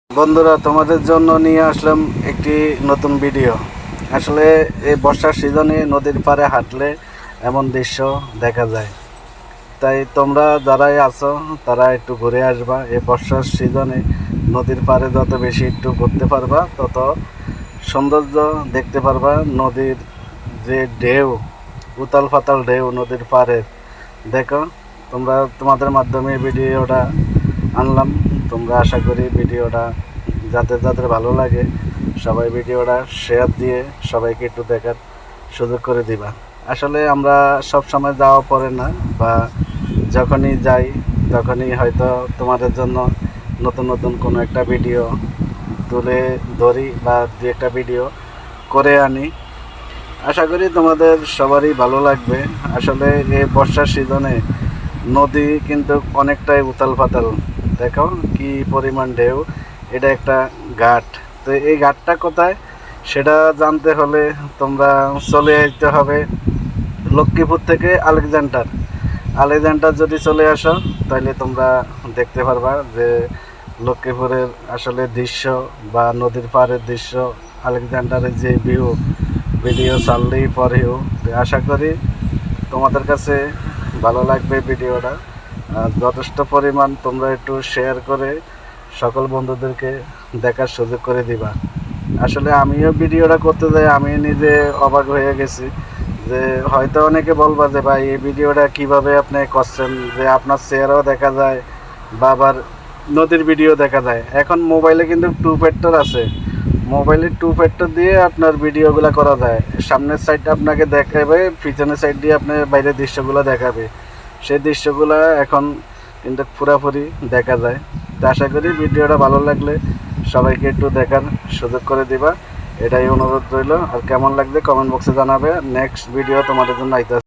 বন্ধুরা, তোমাদের জন্য নিয়ে আসলাম একটি নতুন ভিডিও। আসলে এই বর্ষার সিজনে নদীর পাড়ে হাঁটলে এমন দৃশ্য দেখা যায়। তাই তোমরা যারাই আছো তারা একটু ঘুরে আসবা। এই বর্ষার সিজনে নদীর পাড়ে যত বেশি একটু ঘুরতে পারবা তত সৌন্দর্য দেখতে পারবা। নদীর যে ঢেউ, উতাল পাতাল ঢেউ নদীর পাড়ে দেখো। তোমাদের মাধ্যমে ভিডিওটা আনলাম। তোমরা আশা করি ভিডিওটা যাদের ভালো লাগে সবাই ভিডিওটা শেয়ার দিয়ে সবাইকে একটু দেখার সুযোগ করে দিবা। আসলে আমরা সব সময় যাওয়া পড়ে না, বা যখনই যাই তখনই হয়তো তোমাদের জন্য নতুন নতুন কোনো একটা ভিডিও তুলে ধরি বা দু একটা ভিডিও করে আনি। আশা করি তোমাদের সবারই ভালো লাগবে। আসলে এই বর্ষার সিজনে নদী কিন্তু অনেকটাই উতাল পাতাল। দেখো কি পরিমাণ ঢেউ। এটা একটা ঘাট। তো এই ঘাটটা কোথায় সেটা জানতে হলে তোমরা চলে যেতে হবে লক্ষ্মীপুর থেকে আলেকজান্ডার যদি চলে আসো তাহলে তোমরা দেখতে পারবা যে লক্ষ্মীপুরের আসলে দৃশ্য বা নদীর পাড়ের দৃশ্য, আলেকজান্ডারের যে ভিডিও ছাড়লেই পরেও। আশা করি তোমাদের কাছে ভালো লাগবে ভিডিওটা। যথেষ্ট পরিমাণ তোমরা একটু শেয়ার করে সকল বন্ধুদেরকে দেখার সুযোগ করে দিবা। আসলে আমিও ভিডিওটা করতে যাই, আমি নিজে অবাক হয়ে গেছি যে হয়তো অনেকে বলবা যে ভাই এই ভিডিওটা কিভাবে আপনি করছেন, যে আপনার চেহারাও দেখা যায় বা আবার নদীর ভিডিও দেখা যায়। এখন মোবাইলে কিন্তু টু ফ্যাক্টর আছে, মোবাইলের টু ফ্যাক্টর দিয়ে আপনার ভিডিওগুলো করা যায়। সামনের সাইডটা আপনাকে দেখাবে, পিছনের সাইড দিয়ে আপনার বাইরের দৃশ্যগুলো দেখাবে। সেই দৃশ্যগুলো এখন কিন্তু পুরোপুরি দেখা যায়। তো আশা করি ভিডিওটা ভালো লাগলে সবাইকে একটু দেখার সুযোগ করে দিবা, এটাই অনুরোধ রইল। আর কেমন লাগবে কমেন্ট বক্সে জানাবে। নেক্সট ভিডিও তোমাদের জন্য আইতে